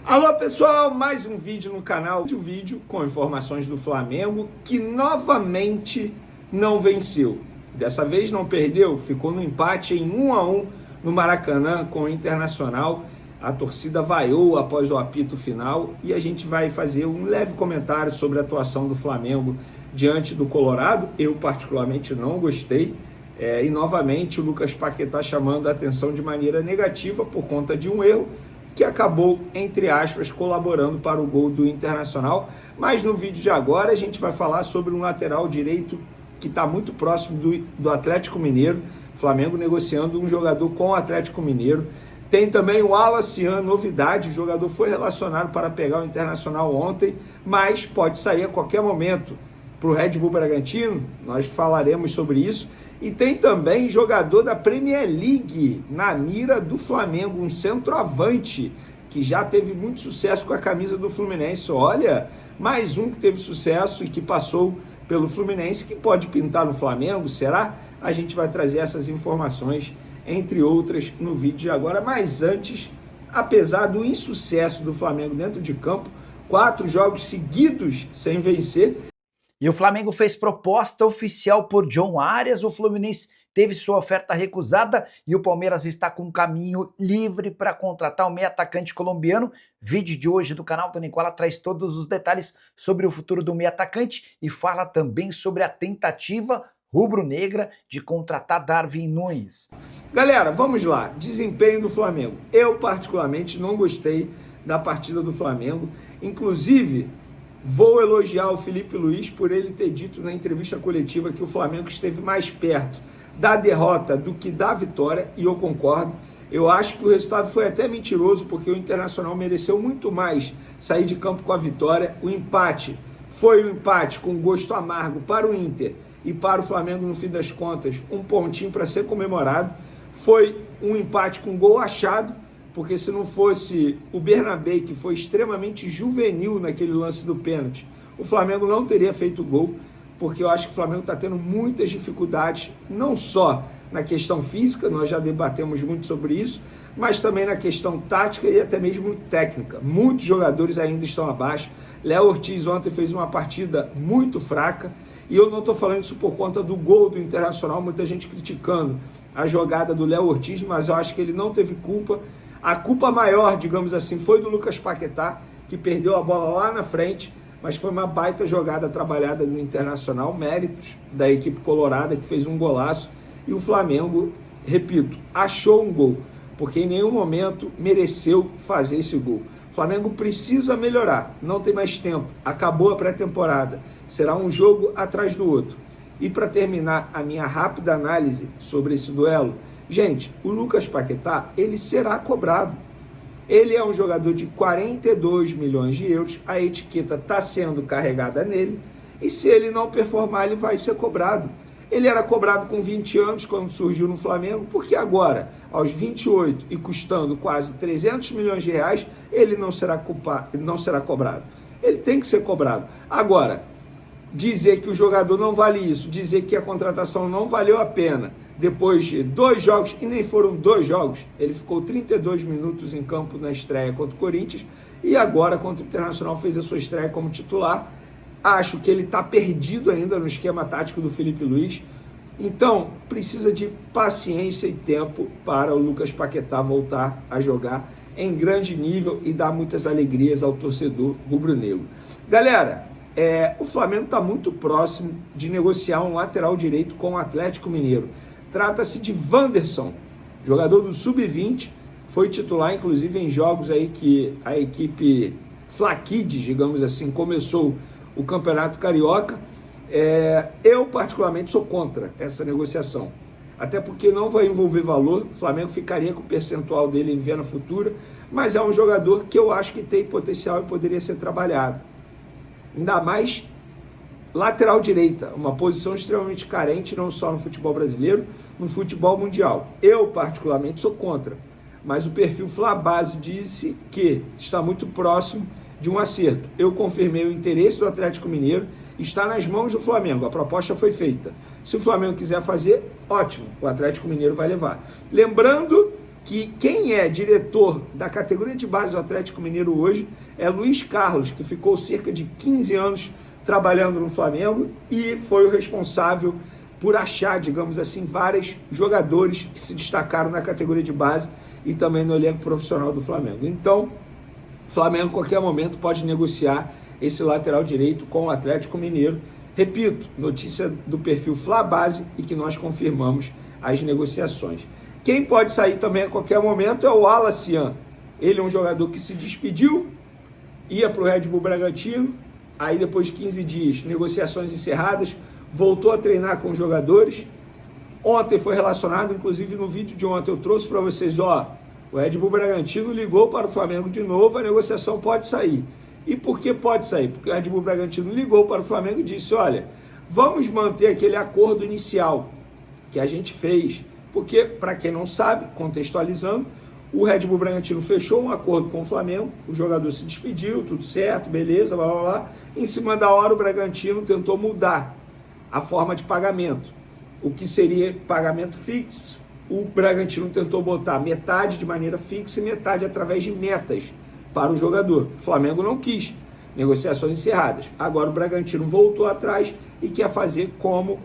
Alô pessoal, mais um vídeo no canal, um vídeo com informações do Flamengo que novamente não venceu. Dessa vez não perdeu, ficou no empate em 1-1 no Maracanã com o Internacional. A torcida vaiou após o apito final e a gente vai fazer um leve comentário sobre a atuação do Flamengo diante do Colorado. Eu particularmente não gostei. E novamente o Lucas Paquetá chamando a atenção de maneira negativa por conta de um erro que acabou, entre aspas, colaborando para o gol do Internacional. Mas no vídeo de agora a gente vai falar sobre um lateral direito que está muito próximo do Atlético Mineiro. Flamengo negociando um jogador com o Atlético Mineiro. Tem também o Alacian, novidade, o jogador foi relacionado para pegar o Internacional ontem, mas pode sair a qualquer momento para o Red Bull Bragantino, nós falaremos sobre isso. E tem também jogador da Premier League na mira do Flamengo, um centroavante que já teve muito sucesso com a camisa do Fluminense. Olha, mais um que teve sucesso e que passou pelo Fluminense, que pode pintar no Flamengo, será? A gente vai trazer essas informações, entre outras, no vídeo de agora. Mas antes, apesar do insucesso do Flamengo dentro de campo, 4 jogos seguidos sem vencer. E o Flamengo fez proposta oficial por John Arias, o Fluminense teve sua oferta recusada e o Palmeiras está com um caminho livre para contratar o meio atacante colombiano. Vídeo de hoje do canal Tony Koala traz todos os detalhes sobre o futuro do meio atacante e fala também sobre a tentativa rubro-negra de contratar Darwin Núñez. Galera, vamos lá, desempenho do Flamengo. Eu particularmente não gostei da partida do Flamengo, inclusive vou elogiar o Felipe Luiz por ele ter dito na entrevista coletiva que o Flamengo esteve mais perto da derrota do que da vitória, e eu concordo. Eu acho que o resultado foi até mentiroso, porque o Internacional mereceu muito mais sair de campo com a vitória. O empate foi um empate com gosto amargo para o Inter e para o Flamengo, no fim das contas, um pontinho para ser comemorado. Foi um empate com gol achado, porque se não fosse o Bernabé, que foi extremamente juvenil naquele lance do pênalti, o Flamengo não teria feito gol, porque eu acho que o Flamengo está tendo muitas dificuldades, não só na questão física, nós já debatemos muito sobre isso, mas também na questão tática e até mesmo técnica. Muitos jogadores ainda estão abaixo. Léo Ortiz ontem fez uma partida muito fraca, e eu não estou falando isso por conta do gol do Internacional, muita gente criticando a jogada do Léo Ortiz, mas eu acho que ele não teve culpa. A culpa maior, digamos assim, foi do Lucas Paquetá, que perdeu a bola lá na frente, mas foi uma baita jogada trabalhada do Internacional, méritos da equipe colorada, que fez um golaço, e o Flamengo, repito, achou um gol, porque em nenhum momento mereceu fazer esse gol. O Flamengo precisa melhorar, não tem mais tempo, acabou a pré-temporada, será um jogo atrás do outro. E para terminar a minha rápida análise sobre esse duelo, gente, o Lucas Paquetá, ele será cobrado. Ele é um jogador de 42 milhões de euros, a etiqueta está sendo carregada nele, e se ele não performar, ele vai ser cobrado. Ele era cobrado com 20 anos quando surgiu no Flamengo, porque agora, aos 28 e custando quase 300 milhões de reais, ele não será cobrado. Ele tem que ser cobrado. Agora, dizer que o jogador não vale isso, dizer que a contratação não valeu a pena, depois de 2 jogos, e nem foram 2 jogos, ele ficou 32 minutos em campo na estreia contra o Corinthians, e agora contra o Internacional fez a sua estreia como titular. Acho que ele está perdido ainda no esquema tático do Felipe Luiz, então precisa de paciência e tempo para o Lucas Paquetá voltar a jogar em grande nível e dar muitas alegrias ao torcedor rubro-negro. Galera, o Flamengo está muito próximo de negociar um lateral direito com o Atlético Mineiro. Trata-se de Wanderson, jogador do Sub-20, foi titular inclusive em jogos aí que a equipe Fla-Kids, digamos assim, começou o Campeonato Carioca. Eu particularmente sou contra essa negociação, até porque não vai envolver valor, o Flamengo ficaria com o percentual dele em venda futura, mas é um jogador que eu acho que tem potencial e poderia ser trabalhado. Ainda mais lateral direita, uma posição extremamente carente, não só no futebol brasileiro, no futebol mundial. Eu, particularmente, sou contra, mas o perfil Flabase disse que está muito próximo de um acerto. Eu confirmei o interesse do Atlético Mineiro, está nas mãos do Flamengo, a proposta foi feita. Se o Flamengo quiser fazer, ótimo, o Atlético Mineiro vai levar. Lembrando que quem é diretor da categoria de base do Atlético Mineiro hoje é Luiz Carlos, que ficou cerca de 15 anos trabalhando no Flamengo e foi o responsável por achar, digamos assim, vários jogadores que se destacaram na categoria de base e também no elenco profissional do Flamengo. Então, o Flamengo, a qualquer momento, pode negociar esse lateral direito com o Atlético Mineiro. Repito, notícia do perfil Flabase e que nós confirmamos as negociações. Quem pode sair também a qualquer momento é o Wallace. Ele é um jogador que se despediu, ia para o Red Bull Bragantino, aí depois de 15 dias, negociações encerradas, voltou a treinar com os jogadores. Ontem foi relacionado, inclusive no vídeo de ontem eu trouxe para vocês, o Red Bull Bragantino ligou para o Flamengo de novo, a negociação pode sair. E por que pode sair? Porque o Red Bull Bragantino ligou para o Flamengo e disse, olha, vamos manter aquele acordo inicial que a gente fez. Porque, para quem não sabe, contextualizando, o Red Bull Bragantino fechou um acordo com o Flamengo, o jogador se despediu, tudo certo, beleza, blá blá blá. Em cima da hora o Bragantino tentou mudar a forma de pagamento. O que seria pagamento fixo, o Bragantino tentou botar metade de maneira fixa e metade através de metas para o jogador. O Flamengo não quis, negociações encerradas. Agora o Bragantino voltou atrás e quer fazer como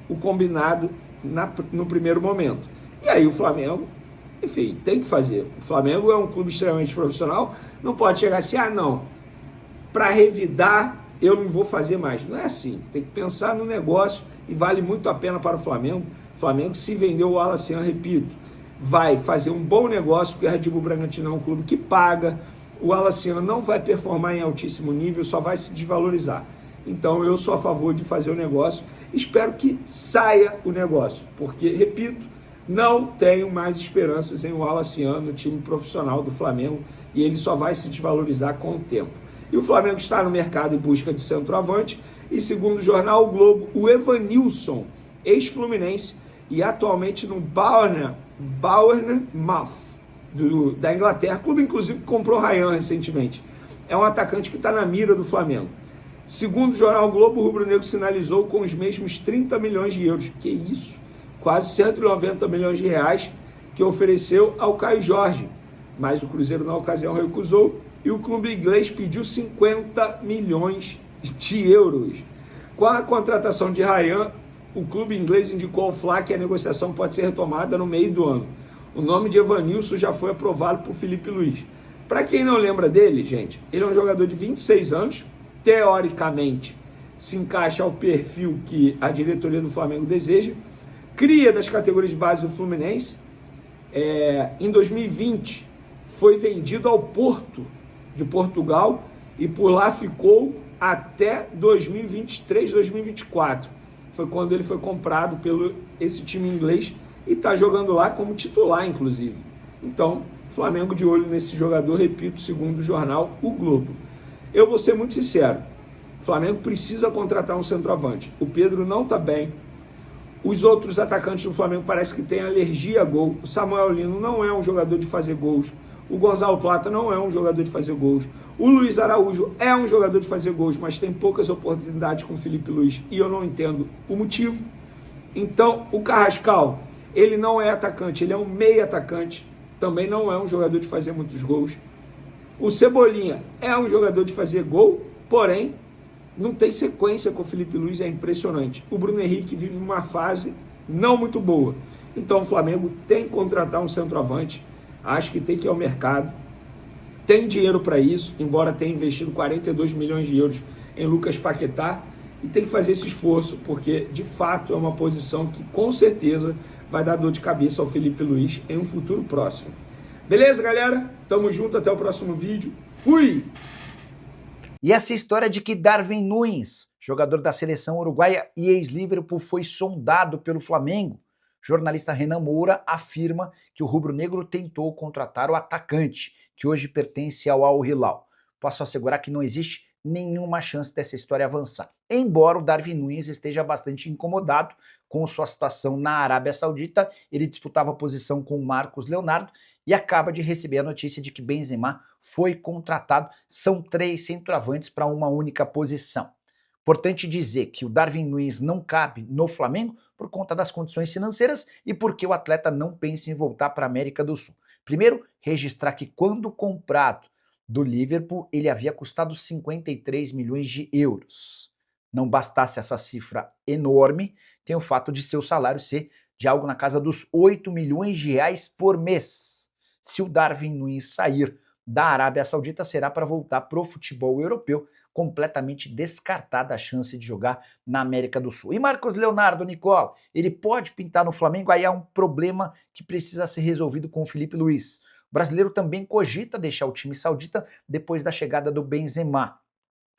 o combinado no primeiro momento. E aí o Flamengo, enfim, tem que fazer. O Flamengo é um clube extremamente profissional, não pode chegar assim, não, para revidar eu não vou fazer mais. Não é assim, tem que pensar no negócio e vale muito a pena para o Flamengo. O Flamengo, se vender o Wallace, repito, vai fazer um bom negócio, porque o Red Bull Bragantino é um clube que paga, o Wallace não vai performar em altíssimo nível, só vai se desvalorizar. Então eu sou a favor de fazer o negócio, espero que saia o negócio, porque, repito, não tenho mais esperanças em Wallace no time profissional do Flamengo e ele só vai se desvalorizar com o tempo. E o Flamengo está no mercado em busca de centroavante e, segundo o jornal O Globo, o Evanilson, ex-fluminense e atualmente no Bournemouth da Inglaterra, clube inclusive que comprou Ryan recentemente, é um atacante que está na mira do Flamengo. Segundo o jornal o Globo, o rubro-negro sinalizou com os mesmos 30 milhões de euros, que isso, quase 190 milhões de reais, que ofereceu ao Caio Jorge, mas o Cruzeiro na ocasião recusou e o clube inglês pediu 50 milhões de euros. Com a contratação de Ryan, o clube inglês indicou ao Fla que a negociação pode ser retomada no meio do ano. O nome de Evanilson já foi aprovado por Felipe Luiz. Para quem não lembra dele, gente, ele é um jogador de 26 anos, teoricamente se encaixa ao perfil que a diretoria do Flamengo deseja, cria das categorias de base do Fluminense, em 2020 foi vendido ao Porto de Portugal e por lá ficou até 2023, 2024. Foi quando ele foi comprado pelo esse time inglês e está jogando lá como titular, inclusive. Então, Flamengo de olho nesse jogador, repito, segundo o jornal O Globo. Eu vou ser muito sincero, o Flamengo precisa contratar um centroavante. O Pedro não está bem. Os outros atacantes do Flamengo parece que têm alergia a gol. O Samuel Lino não é um jogador de fazer gols. O Gonzalo Plata não é um jogador de fazer gols. O Luiz Araújo é um jogador de fazer gols, mas tem poucas oportunidades com o Felipe Luiz e eu não entendo o motivo. Então, o Carrascal, ele não é atacante, ele é um meio atacante. Também não é um jogador de fazer muitos gols. O Cebolinha é um jogador de fazer gol, porém, não tem sequência com o Felipe Luiz, é impressionante. O Bruno Henrique vive uma fase não muito boa. Então o Flamengo tem que contratar um centroavante, acho que tem que ir ao mercado, tem dinheiro para isso, embora tenha investido 42 milhões de euros em Lucas Paquetá, e tem que fazer esse esforço, porque de fato é uma posição que com certeza vai dar dor de cabeça ao Felipe Luiz em um futuro próximo. Beleza, galera? Tamo junto, até o próximo vídeo. Fui! E essa história de que Darwin Núñez, jogador da seleção uruguaia e ex-Liverpool, foi sondado pelo Flamengo. O jornalista Renan Moura afirma que o rubro-negro tentou contratar o atacante, que hoje pertence ao Al Hilal. Posso assegurar que não existe nenhuma chance dessa história avançar. Embora o Darwin Núñez esteja bastante incomodado com sua situação na Arábia Saudita, ele disputava a posição com o Marcos Leonardo e acaba de receber a notícia de que Benzema foi contratado. São 3 centroavantes para uma única posição. Importante dizer que o Darwin Núñez não cabe no Flamengo por conta das condições financeiras e porque o atleta não pensa em voltar para a América do Sul. Primeiro, registrar que quando comprado do Liverpool, ele havia custado 53 milhões de euros. Não bastasse essa cifra enorme, tem o fato de seu salário ser de algo na casa dos 8 milhões de reais por mês. Se o Darwin Núñez sair da Arábia Saudita, será para voltar para o futebol europeu, completamente descartada a chance de jogar na América do Sul. E Marcos Leonardo, Nicola, ele pode pintar no Flamengo? Aí há um problema que precisa ser resolvido com o Filipe Luís. O brasileiro também cogita deixar o time saudita depois da chegada do Benzema.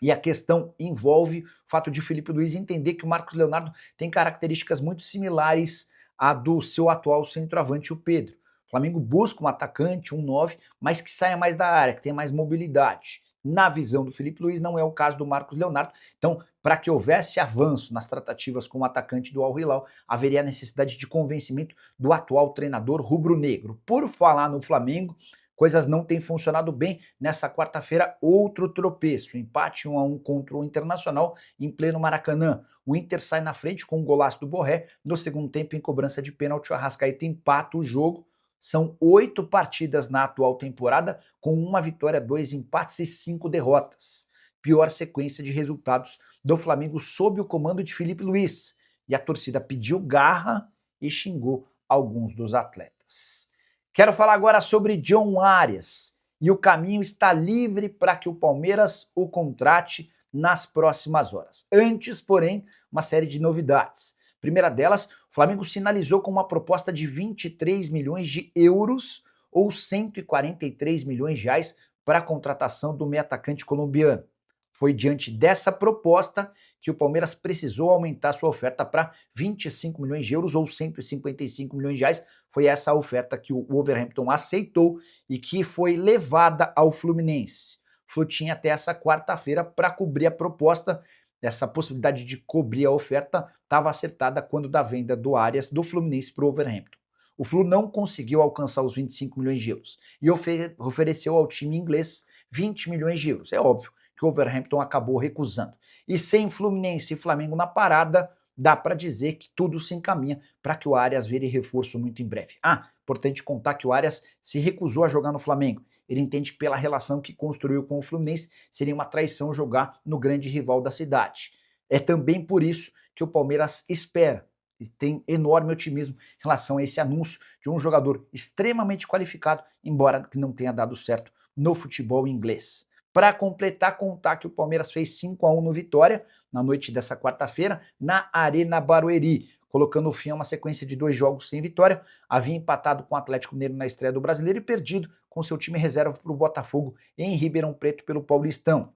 E a questão envolve o fato de Filipe Luís entender que o Marcos Leonardo tem características muito similares à do seu atual centroavante, o Pedro. O Flamengo busca um atacante, um 9, mas que saia mais da área, que tenha mais mobilidade. Na visão do Filipe Luís, não é o caso do Marcos Leonardo. Então, para que houvesse avanço nas tratativas com o atacante do Al Hilal, haveria necessidade de convencimento do atual treinador rubro-negro. Por falar no Flamengo, coisas não têm funcionado bem. Nessa quarta-feira, outro tropeço. Empate 1-1 contra o Internacional em pleno Maracanã. O Inter sai na frente com um golaço do Borré. No segundo tempo, em cobrança de pênalti, o Arrascaeta empata o jogo. São 8 partidas na atual temporada, com 1 vitória, 2 empates e 5 derrotas. Pior sequência de resultados do Flamengo sob o comando de Filipe Luís. E a torcida pediu garra e xingou alguns dos atletas. Quero falar agora sobre John Arias. E o caminho está livre para que o Palmeiras o contrate nas próximas horas. Antes, porém, uma série de novidades. Primeira delas, o Flamengo sinalizou com uma proposta de 23 milhões de euros ou 143 milhões de reais para a contratação do meio atacante colombiano. Foi diante dessa proposta que o Palmeiras precisou aumentar sua oferta para 25 milhões de euros ou 155 milhões de reais. Foi essa a oferta que o Wolverhampton aceitou e que foi levada ao Fluminense. O Flu tinha até essa quarta-feira para cobrir a proposta. Essa possibilidade de cobrir a oferta estava acertada quando da venda do Arias do Fluminense para o Wolverhampton. O Flu não conseguiu alcançar os 25 milhões de euros e ofereceu ao time inglês 20 milhões de euros. É óbvio que o Wolverhampton acabou recusando. E sem Fluminense e Flamengo na parada, dá para dizer que tudo se encaminha para que o Arias vire reforço muito em breve. Importante contar que o Arias se recusou a jogar no Flamengo. Ele entende que pela relação que construiu com o Fluminense, seria uma traição jogar no grande rival da cidade. É também por isso que o Palmeiras espera e tem enorme otimismo em relação a esse anúncio de um jogador extremamente qualificado, embora que não tenha dado certo no futebol inglês. Para completar, contar que o Palmeiras fez 5-1 no Vitória, na noite dessa quarta-feira, na Arena Barueri, colocando fim a uma sequência de 2 jogos sem vitória. Havia empatado com o Atlético Mineiro na estreia do Brasileiro e perdido com seu time reserva para o Botafogo em Ribeirão Preto pelo Paulistão.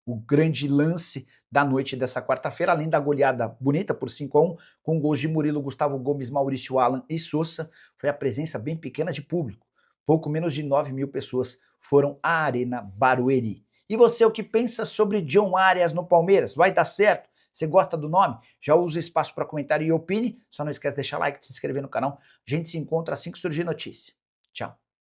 O grande lance da noite dessa quarta-feira, além da goleada bonita por 5-1, com gols de Murilo, Gustavo Gomes, Maurício Alan e Sousa, foi a presença bem pequena de público. Pouco menos de 9 mil pessoas foram à Arena Barueri. E você, o que pensa sobre John Arias no Palmeiras? Vai dar certo? Você gosta do nome? Já usa o espaço para comentário e opine. Só não esquece de deixar like, de se inscrever no canal. A gente se encontra assim que surgir notícia. Tchau.